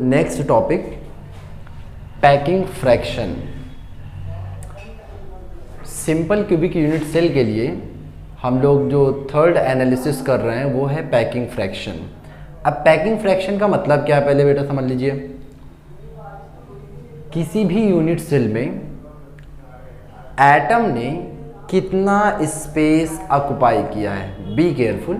Next topic packing fraction. Simple cubic unit cell के लिए हम लोग जो थर्ड एनालिसिस कर रहे हैं वो है पैकिंग फ्रैक्शन। अब पैकिंग फ्रैक्शन का मतलब क्या है पहले बेटा समझ लीजिए। किसी भी यूनिट सेल में एटम ने कितना स्पेस ऑक्युपाई किया है, बी केयरफुल।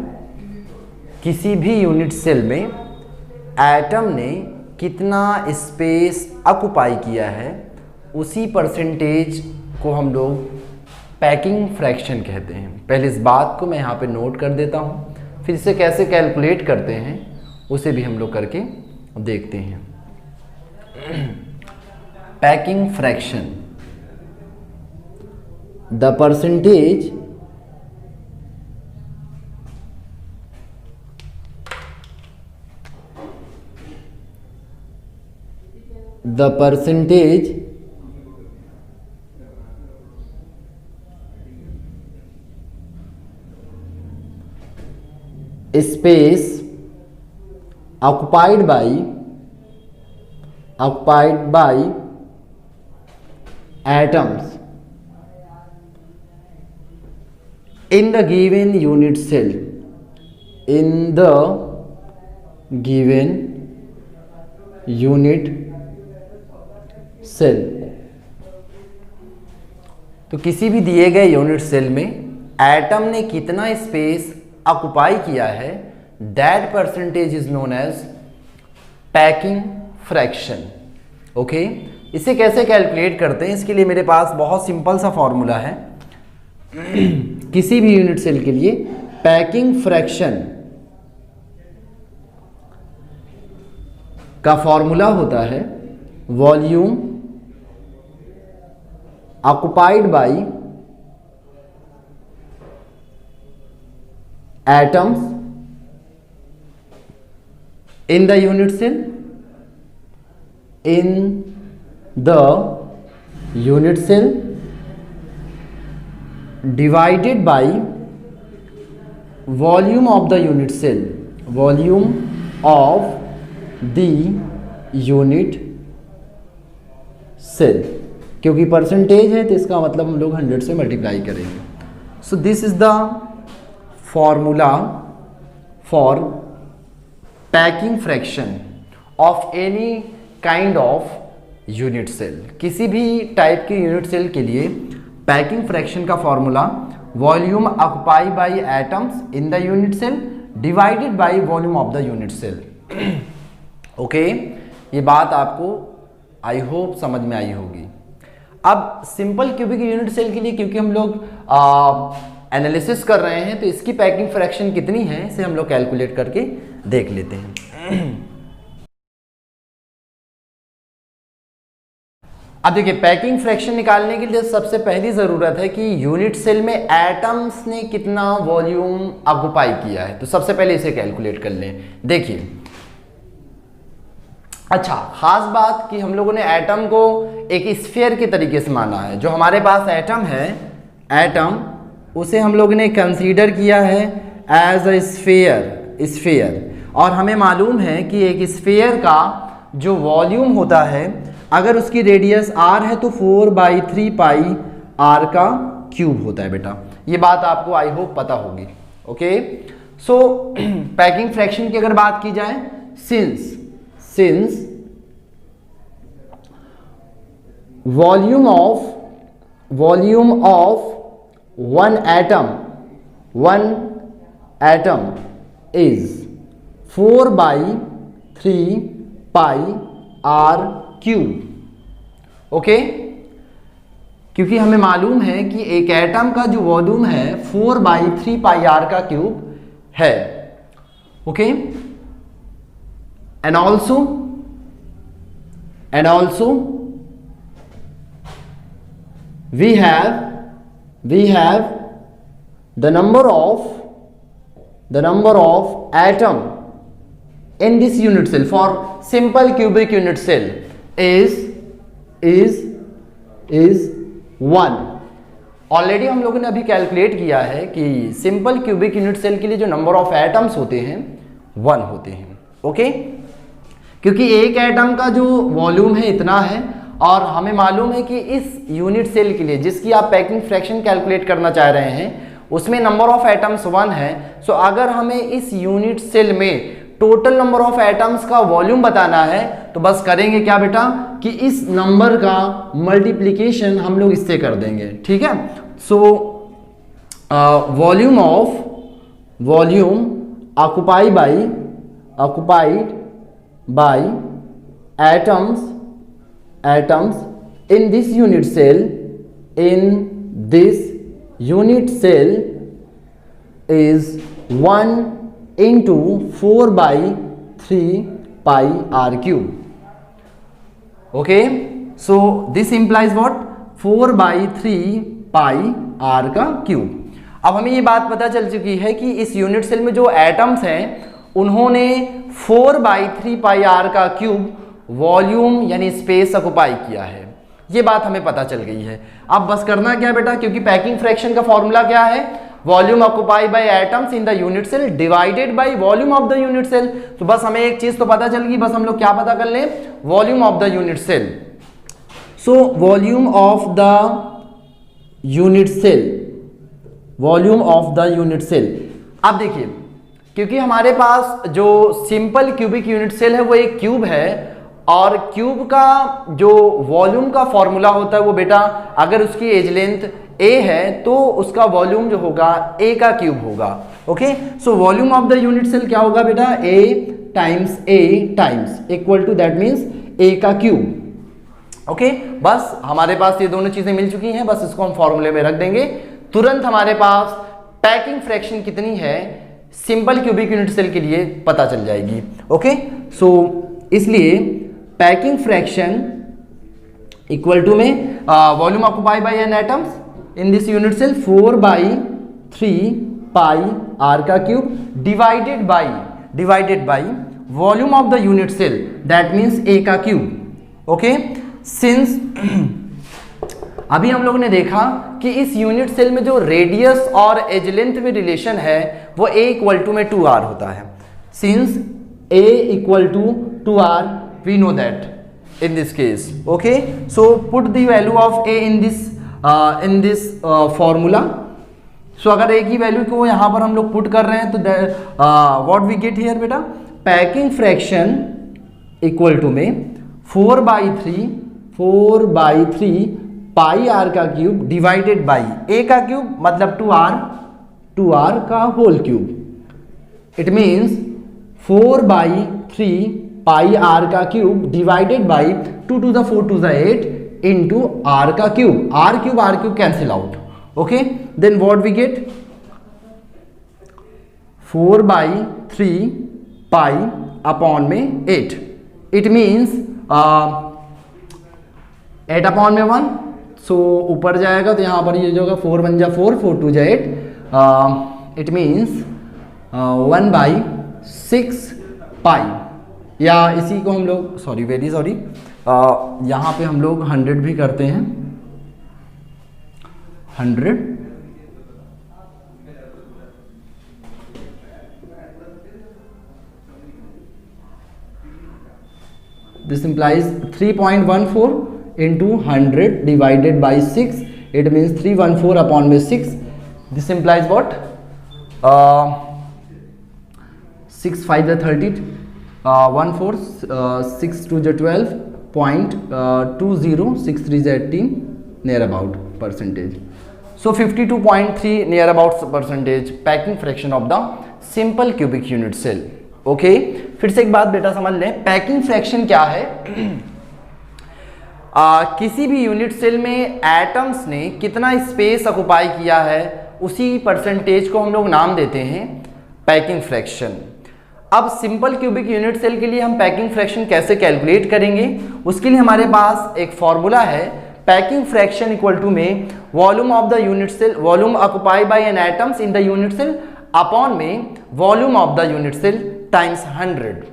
किसी भी यूनिट सेल में एटम ने कितना स्पेस ऑक्युपाई किया है उसी परसेंटेज को हम लोग पैकिंग फ्रैक्शन कहते हैं। पहले इस बात को मैं यहाँ पे नोट कर देता हूँ, फिर इसे कैसे कैलकुलेट करते हैं उसे भी हम लोग करके देखते हैं। Packing fraction, the percentage space occupied by atoms in the given unit cell, तो किसी भी दिए गए यूनिट सेल में एटम ने कितना स्पेस ऑक्युपाई किया है, that percentage is known as packing fraction. Okay, इसे कैसे कैलकुलेट करते हैं, इसके लिए मेरे पास बहुत सिंपल सा फॉर्मूला है। किसी भी यूनिट सेल के लिए पैकिंग फ्रैक्शन का फॉर्मूला होता है volume occupied bye atoms in the unit cell divided by volume of the unit cell, क्योंकि परसेंटेज है तो इसका मतलब हम लोग 100 से मल्टीप्लाई करेंगे। सो this is the formula for packing fraction of any kind of unit cell। किसी भी टाइप के यूनिट सेल के लिए पैकिंग फ्रैक्शन का formula volume occupy by atoms in the unit cell divided by volume of the unit cell. Okay, ये बात आपको I hope समझ में आई होगी। अब सिंपल क्यूबिक यूनिट सेल के लिए क्योंकि हम लोग एनालिसिस कर रहे हैं तो इसकी पैकिंग फ्रैक्शन कितनी है इसे हम लोग कैलकुलेट करके देख लेते हैं। अब देखिए, पैकिंग फ्रैक्शन निकालने के लिए सबसे पहली जरूरत है कि यूनिट सेल में एटम्स ने कितना वॉल्यूम ऑक्युपाई किया है। तो सबसे पहले इसे कैलकुलेट कर लें। देखिए, अच्छा खास बात कि हम लोगों ने एटम को एक स्फीयर के तरीके से माना है। जो हमारे पास एटम है, एटम उसे हम लोग ने कंसीडर किया है एज अ स्फीयर, और हमें मालूम है कि एक स्फीयर का जो वॉल्यूम होता है अगर उसकी रेडियस r है तो 4/3 पाई r का क्यूब होता है। बेटा ये बात आपको आई होप पता होगी। ओके, सो पैकिंग फ्रैक्शन की अगर बात की जाए, since volume of one atom is 4/3 pi r cube. Okay, क्योंकि हमें मालूम है कि एक एटम का जो वॉल्यूम है 4/3 पाई r का क्यूब है। Okay, and also we have the number of atom in this unit cell for simple cubic unit cell is 1। Already हम लोगों ने अभी कैलकुलेट किया है कि सिंपल क्यूबिक यूनिट सेल के लिए जो नंबर ऑफ एटम्स होते हैं 1 होते हैं। ओके, क्योंकि एक एटम का जो वॉल्यूम है इतना है और हमें मालूम है कि इस यूनिट सेल के लिए जिसकी आप पैकिंग फ्रैक्शन कैलकुलेट करना चाह रहे हैं उसमें नंबर ऑफ एटम्स 1 है। सो अगर हमें इस यूनिट सेल में टोटल नंबर ऑफ एटम्स का वॉल्यूम बताना है तो बस करेंगे क्या बेटा कि इस नंबर का मल्टीप्लिकेशन हम लोग इससे कर देंगे, ठीक है। So volume occupied bye atoms in this unit cell is 1 into 4 by 3 pi r cube. Okay, so this implies what? 4 by 3 pi r का क्यूब। अब हमें ये बात पता चल चुकी है कि इस यूनिट सेल में जो एटम्स हैं उन्होंने 4 by 3 pi r का क्यूब वॉल्यूम यानी स्पेस ऑक्युपाई किया है, ये बात हमें पता चल गई है। अब बस करना क्या बेटा, क्योंकि पैकिंग फ्रैक्शन का फॉर्मूला क्या है, volume occupied by atoms in the unit cell divided by volume of the unit cell. तो बस हमें एक चीज तो पता चल गई, बस हम लोग क्या पता कर लें, volume of the unit cell. So volume of the unit cell, अब देखिए क्योंकि हमारे पास जो सिंपल क्यूबिक यूनिट सेल है वो एक क्यूब है और क्यूब का जो वॉल्यूम का फॉर्मूला होता है वो बेटा अगर उसकी एज लेंथ a है तो उसका वॉल्यूम जो होगा a का क्यूब होगा। Okay, so volume of the unit cell क्या होगा बेटा, a times equal to that means a का क्यूब। ओके, बस हमारे पास ये दोनों चीजें मिल चुकी हैं, बस इसको हम फॉर्मूले में रख देंगे, तुरंत हमारे पास पैकिंग फ्रैक्शन कितनी है सिंपल क्यूबिक यूनिट सेल के लिए पता चल जाएगी। ओके, सो इसलिए पैकिंग फ्रैक्शन इक्वल टू में volume occupied by N atoms in this unit cell 4 by 3 pi r का cube divided by volume of the unit cell that means a का cube. Okay, since अभी हम लोगों ने देखा कि इस यूनिट सेल में जो रेडियस और एज लेंथ में रिलेशन है वो a इक्वल टू में 2r होता है। Since a equal to 2r we know that in this case. Okay, so put the value of a in this formula. So अगर a की value को यहाँ पर हम लोग पुट कर रहे हैं तो what we get here बेटा, पैकिंग फ्रैक्शन इक्वल टू में 4 by 3 पाई r का क्यूब डिवाइडेड बाई a का क्यूब मतलब 2r का whole cube. It means 4 by 3 pi r का cube divided by 2 to the 4 to the 8 into r का cube, r cube cancel out. Okay, then what we get 4 by 3 pi upon में 8, it means 8 upon में 1, सो ऊपर जाएगा तो यहाँ पर ये जो होगा 4 1 जा 4 4 2 जा 8, इट मीन्स 1/6 पाई, या इसी को हम लोग वेरी सॉरी यहाँ पे हम लोग 100 भी करते हैं, 100 this implies 3.14 into 100 divided by 6, it means 314 upon में 6, this implies what 6 5 the 30 1 4 6 2 the 12.20 6 3 the 18 near about percentage, so 52.3 near about percentage packing fraction of the simple cubic unit cell। Okay, फिर से एक बात बेटा समझ लें, पैकिंग फ्रैक्शन क्या है, किसी भी यूनिट सेल में एटम्स ने कितना स्पेस ऑक्युपाई किया है उसी परसेंटेज को हम लोग नाम देते हैं पैकिंग फ्रैक्शन। अब सिंपल क्यूबिक यूनिट सेल के लिए हम पैकिंग फ्रैक्शन कैसे कैलकुलेट करेंगे, उसके लिए हमारे पास एक फॉर्मूला है, पैकिंग फ्रैक्शन इक्वल टू में volume of the unit cell, volume occupied by N atoms in the unit cell upon में volume of the unit cell times 100।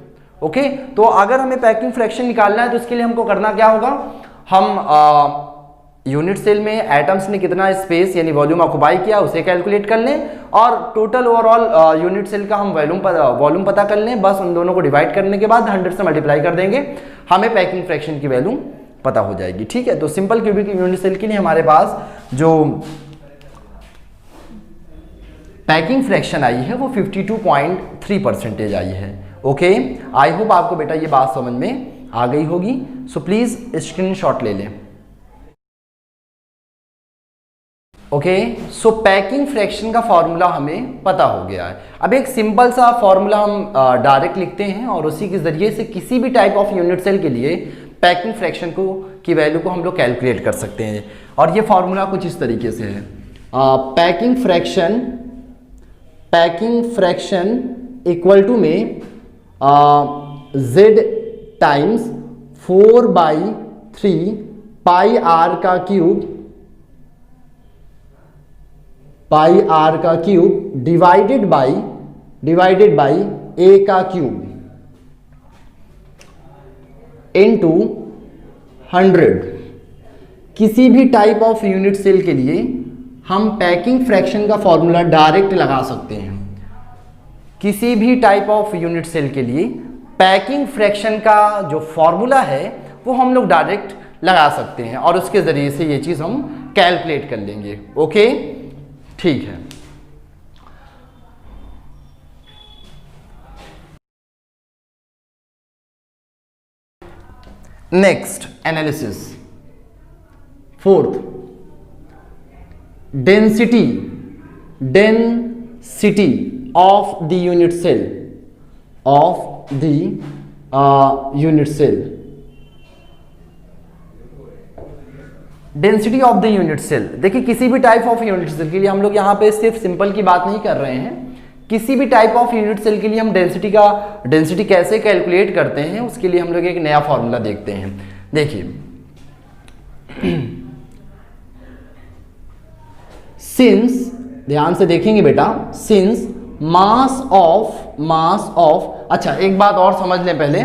Okay, तो अगर हमें पैकिंग फ्रैक्शन निकालना है तो इसके लिए हमको करना क्या होगा, हम यूनिट सेल में एटम्स ने कितना स्पेस यानी वॉल्यूम ऑक्युपाई किया उसे कैलकुलेट कर लें, और टोटल ओवरऑल यूनिट सेल का हम वॉल्यूम पता कर लें। बस उन दोनों को डिवाइड करने के बाद 100 से मल्टीप्लाई कर देंगे, हमें पैकिंग फ्रैक्शन की वैल्यू पता हो जाएगी। ठीक है, तो सिंपल क्यूबिक यूनिट सेल के लिए हमारे पास जो पैकिंग फ्रैक्शन आई है वो 52.3% आई है। ओके, आई होप आपको बेटा ये बात समझ में आ गई होगी। सो प्लीज स्क्रीनशॉट ले लें। ओके, सो पैकिंग फ्रैक्शन का फॉर्मूला हमें पता हो गया है। अब एक सिंपल सा फॉर्मूला हम डायरेक्ट लिखते हैं और उसी के जरिए से किसी भी टाइप ऑफ यूनिट सेल के लिए पैकिंग फ्रैक्शन को की वैल्यू को हम लोग कैलकुलेट कर सकते हैं। और ये फॉर्मूला कुछ इस तरीके से है, पैकिंग फ्रैक्शन इक्वल टू में z टाइम्स 4/3 पाई r का क्यूब डिवाइडेड बाई a का क्यूब इनटू 100। किसी भी टाइप ऑफ यूनिट सेल के लिए हम पैकिंग फ्रैक्शन का फॉर्मूला डायरेक्ट लगा सकते हैं। किसी भी टाइप ऑफ यूनिट सेल के लिए पैकिंग फ्रैक्शन का जो फॉर्मूला है वो हम लोग डायरेक्ट लगा सकते हैं और उसके जरिए से ये चीज हम कैलकुलेट कर लेंगे। ओके, ठीक है। Next analysis, fourth, density of the unit cell, density of the unit cell. देखिए, किसी भी टाइप ऑफ यूनिट सेल के लिए हम लोग यहाँ पे सिर्फ सिंपल की बात नहीं कर रहे हैं, किसी भी टाइप ऑफ यूनिट सेल के लिए हम डेंसिटी कैसे कैलकुलेट करते हैं उसके लिए हम लोग एक नया फॉर्मूला देखते हैं। देखिए, सिंस, ध्यान से देखेंगे बेटा, सिंस मास ऑफ अच्छा एक बात और समझ लें पहले,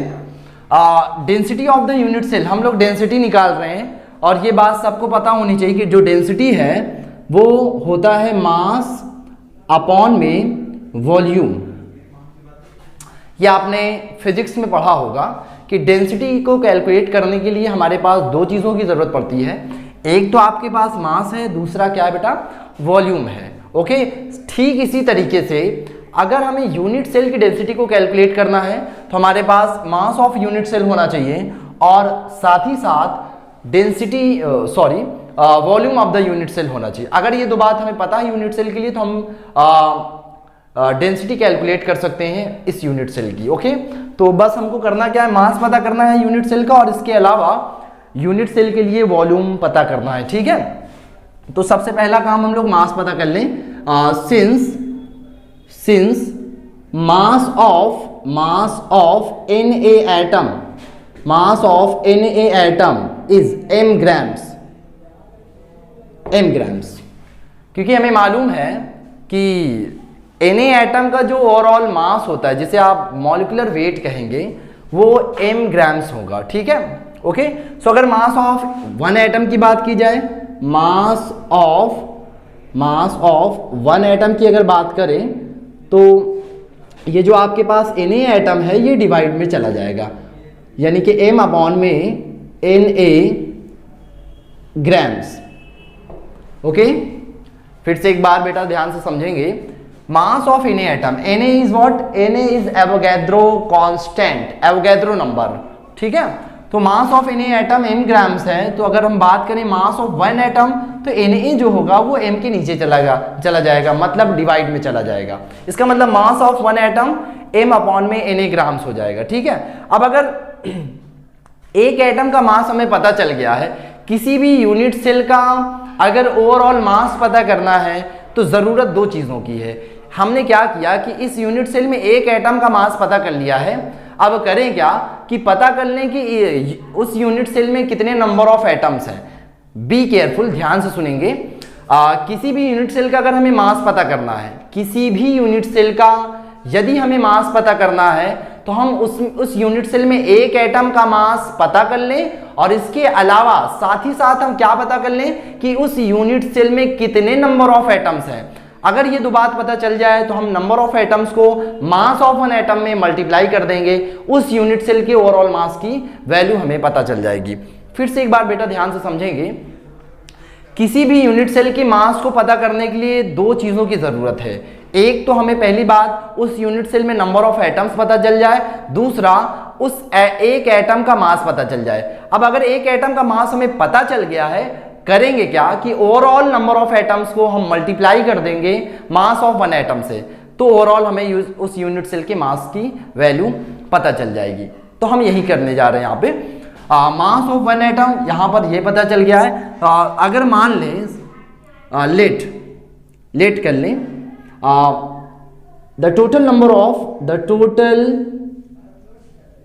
density of the unit cell, हम लोग डेंसिटी निकाल रहे हैं और ये बात सबको पता होनी चाहिए कि जो डेंसिटी है वो होता है मास अपॉन में वॉल्यूम। ये आपने फिजिक्स में पढ़ा होगा कि डेंसिटी को कैलकुलेट करने के लिए हमारे पास दो चीज़ों की ज़रूरत पड़ती है, एक तो आपके पास मास है, दूसरा क्या है बेटा, वॉल्यूम है। ओके, ठीक इसी तरीके से अगर हमें यूनिट सेल की डेंसिटी को कैलकुलेट करना है तो हमारे पास मास ऑफ यूनिट सेल होना चाहिए और साथ ही साथ volume of the unit cell होना चाहिए। अगर ये दो बात हमें पता है यूनिट सेल के लिए तो हम डेंसिटी कैलकुलेट कर सकते हैं इस यूनिट सेल की। ओके, तो बस हमको करना क्या है, मास पता करना है यूनिट सेल का और इसके अलावा यूनिट सेल के लिए वॉल्यूम पता करना है। ठीक है, तो सबसे पहला काम हम लोग मास पता कर लें। Since mass of Na atom is m grams, क्योंकि हमें मालूम है कि Na एटम का जो ओवरऑल मास होता है जिसे आप मॉलिक्यूलर वेट कहेंगे वो m ग्राम्स होगा। ठीक है, ओके। सो अगर मास ऑफ वन एटम की बात की जाए, मास ऑफ वन एटम की अगर बात करें तो ये जो आपके पास Na एटम है ये डिवाइड में चला जाएगा, यानी कि m अपॉन में Na ग्राम्स। ओके, फिर से एक बार बेटा ध्यान से समझेंगे। Mass of Na atom, Na is what, Na is Avogadro constant, Avogadro number. ठीक है, तो mass of Na atom m grams है, तो अगर हम बात करें मास ऑफ वन एटम तो Na जो होगा वो m के नीचे चला जाएगा, मतलब डिवाइड में चला जाएगा। इसका मतलब mass of one atom m upon में Na ग्राम्स हो जाएगा। ठीक है, अब अगर एक एटम का मास हमें पता चल गया है, किसी भी यूनिट सेल का अगर ओवरऑल मास पता करना है तो ज़रूरत दो चीज़ों की है। हमने क्या किया कि इस यूनिट सेल में एक एटम का मास पता कर लिया है, अब करें क्या कि पता कर लें कि उस यूनिट सेल में कितने नंबर ऑफ एटम्स हैं। बी केयरफुल, ध्यान से सुनेंगे। किसी भी यूनिट सेल का अगर हमें मास पता करना है, किसी भी यूनिट सेल का यदि हमें मास पता करना है तो हम उस यूनिट सेल में एक एटम का मास पता कर लें और इसके अलावा साथ ही साथ हम क्या पता कर लें कि उस यूनिट सेल में कितने नंबर ऑफ एटम्स हैं। अगर ये दो बात पता चल जाए तो हम नंबर ऑफ एटम्स को मास ऑफ एन एटम में मल्टीप्लाई कर देंगे, उस यूनिट सेल के ओवरऑल मास की वैल्यू हमें पता चल जाएगी। फिर से एक बार बेटा ध्यान से समझेंगे, किसी भी यूनिट सेल के मास को पता करने के लिए दो चीजों की जरूरत है। एक तो हमें पहली बात उस यूनिट सेल में नंबर ऑफ एटम्स पता चल जाए, दूसरा उस एक एटम का मास पता चल जाए। अब अगर एक एटम का मास हमें पता चल गया है, करेंगे क्या कि ओवरऑल नंबर ऑफ एटम्स को हम मल्टीप्लाई कर देंगे मास ऑफ वन एटम से, तो ओवरऑल हमें उस यूनिट सेल के मास की वैल्यू पता चल जाएगी। तो हम यही करने जा रहे हैं यहाँ पे। मास ऑफ वन एटम यहाँ पर ये पता चल गया है। अगर मान लें लेट कर लें the total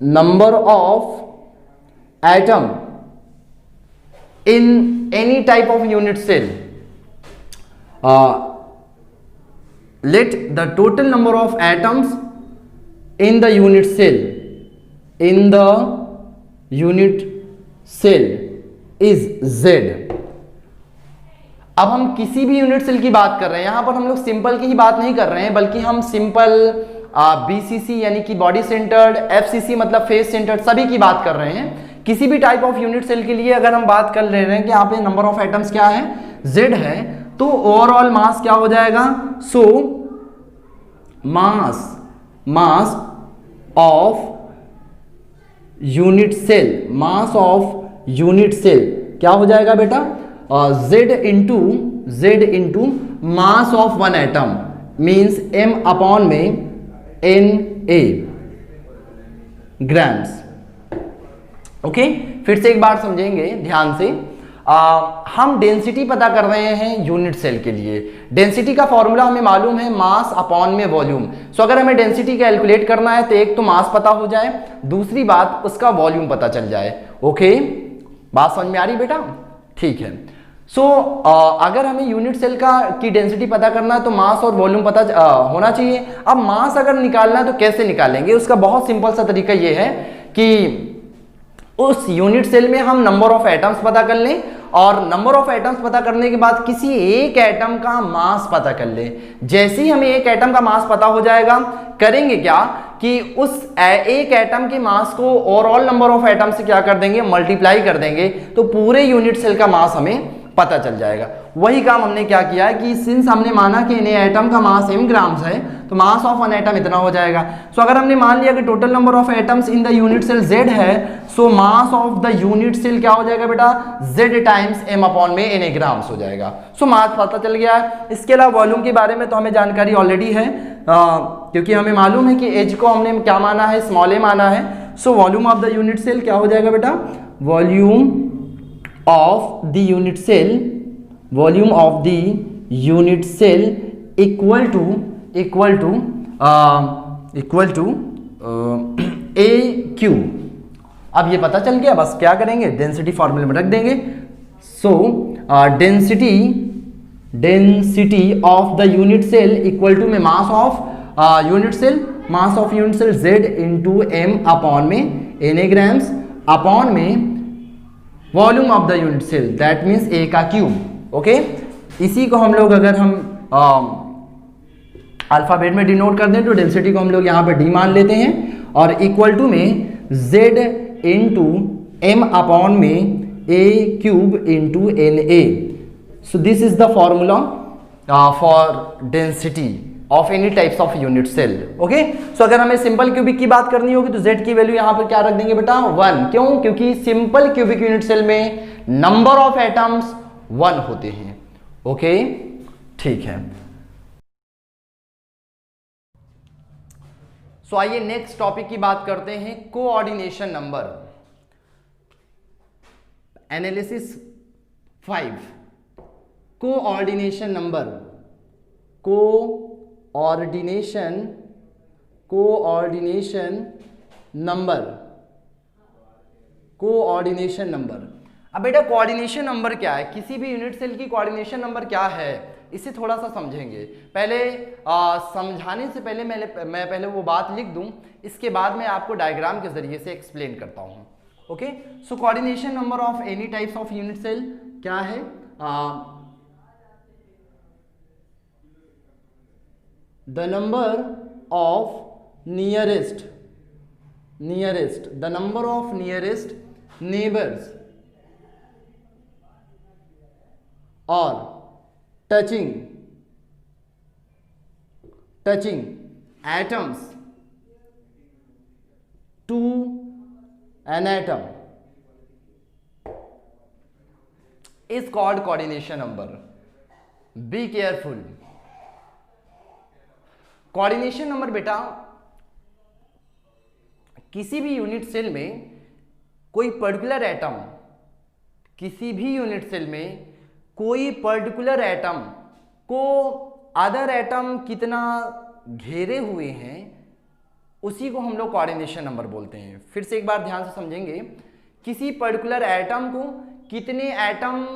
number of atom in any type of unit cell, let the total number of atoms in the unit cell is Z। अब हम किसी भी यूनिट सेल की बात कर रहे हैं, यहां पर हम लोग सिंपल की ही बात नहीं कर रहे हैं, बल्कि हम सिंपल बीसीसी यानी कि बॉडी सेंटर्ड, एफसीसी मतलब फेस सेंटर्ड, सभी की बात कर रहे हैं। किसी भी टाइप ऑफ यूनिट सेल के लिए अगर हम बात कर ले रहे हैं कि यहाँ पे नंबर ऑफ एटम्स क्या है, Z है, तो ओवरऑल मास क्या हो जाएगा। सो मास ऑफ यूनिट सेल क्या हो जाएगा बेटा, Z into mass of one atom means M upon में Na ग्राम्स। ओके फिर से एक बार समझेंगे ध्यान से। हम डेंसिटी पता कर रहे हैं यूनिट सेल के लिए। डेंसिटी का फॉर्मूला हमें मालूम है, मास अपॉन में वॉल्यूम। सो अगर हमें डेंसिटी कैलकुलेट करना है तो एक तो मास पता हो जाए, दूसरी बात उसका वॉल्यूम पता चल जाए। ओके बात समझ में आ रही बेटा, ठीक है। सो अगर हमें यूनिट सेल की डेंसिटी पता करना है तो मास और वॉल्यूम पता होना चाहिए। अब मास अगर निकालना है तो कैसे निकालेंगे, उसका बहुत सिंपल सा तरीका ये है कि उस यूनिट सेल में हम नंबर ऑफ एटम्स पता कर लें, और नंबर ऑफ एटम्स पता करने के बाद किसी एक एटम का मास पता कर लें। जैसे ही हमें एक एटम का मास पता हो जाएगा, करेंगे क्या कि उस एक एटम के मास को ओवरऑल नंबर ऑफ एटम से क्या कर देंगे, मल्टीप्लाई कर देंगे, तो पूरे यूनिट सेल का मास हमें पता चल जाएगा। वही काम हमने क्या किया है कि सिंस हमने माना कि इन एटम का मास m ग्राम्स है, तो मास ऑफ वन एटम इतना हो जाएगा। सो अगर हमने मान लिया कि total number of atoms in the unit cell Z है, so mass of the unit cell क्या हो जाएगा बेटा, Z टाइम्स m अपॉन में Na ग्राम्स हो जाएगा। सो मास पता चल गया है। इसके अलावा वॉल्यूम के बारे में तो हमें जानकारी ऑलरेडी है, क्योंकि हमें मालूम है कि एज को हमने क्या माना है, स्मॉल a माना है। So volume of the unit cell क्या हो जाएगा बेटा, volume of the unit cell equal to a cube. अब ये पता चल गया, बस क्या करेंगे, डेंसिटी फॉर्मूले में रख देंगे। So density of the unit cell equal to में mass of unit cell Z into M upon में Na ग्राम्स अपॉन में volume of the unit cell, that means A का क्यूब। ओके इसी को हम लोग अगर हम अल्फाबेट में डिनोट कर दें तो डेंसिटी को हम लोग यहाँ पे D मान लेते हैं, और इक्वल टू में Z इंटू M अपॉन में A cube into Na। So this is the formula for density of any types of unit cell. Okay so अगर हमें सिंपल क्यूबिक की बात करनी होगी तो Z की वैल्यू यहाँ पर क्या रख देंगे बेटा, 1। क्यों, क्योंकि सिंपल क्यूबिक यूनिट सेल में नंबर ऑफ एटम्स 1 होते हैं। ओके ठीक है। सो आइए नेक्स्ट टॉपिक की बात करते हैं, coordination number. Analysis 5, coordination number. Coordination number. अब बेटा कोऑर्डिनेशन नंबर क्या है, किसी भी यूनिट सेल की कोऑर्डिनेशन नंबर क्या है, इसे थोड़ा सा समझेंगे। पहले समझाने से पहले मैं पहले वो बात लिख दूं, इसके बाद मैं आपको डायग्राम के जरिए से एक्सप्लेन करता हूं। Okay, so coordination number of any types of unit cell क्या है? The number of nearest the number of nearest neighbours और touching atoms to an atom is called coordination number. Be careful. Coordination number बेटा किसी भी unit cell में कोई particular atom, किसी भी यूनिट सेल में कोई पर्टिकुलर एटम को अदर एटम कितना घेरे हुए हैं, उसी को हम लोग कोऑर्डिनेशन नंबर बोलते हैं। फिर से एक बार ध्यान से समझेंगे, किसी पर्टिकुलर एटम को कितने एटम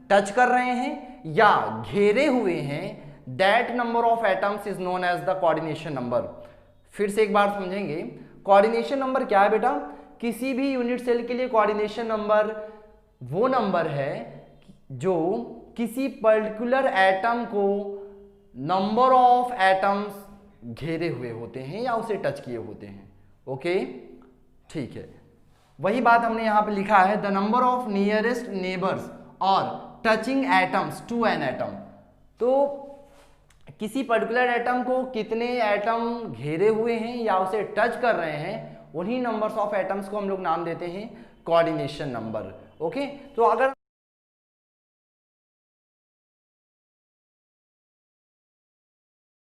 टच कर रहे हैं या घेरे हुए हैं, that number of atoms is known as the coordination number. फिर से एक बार समझेंगे, कोऑर्डिनेशन नंबर क्या है बेटा? किसी भी यूनिट सेल के लिए कोऑर्डिनेशन नंबर वो नंबर है जो किसी पर्टिकुलर एटम को नंबर ऑफ एटम्स घेरे हुए होते हैं या उसे टच किए होते हैं। ओके, ठीक है, वही बात हमने यहां पे लिखा है, the number of nearest neighbours और touching atoms to an atom. तो किसी पर्टिकुलर एटम को कितने एटम घेरे हुए हैं या उसे टच कर रहे हैं, उन्हीं नंबर्स ऑफ एटम्स को हम लोग नाम देते हैं कोऑर्डिनेशन नंबर। ओके, तो अगर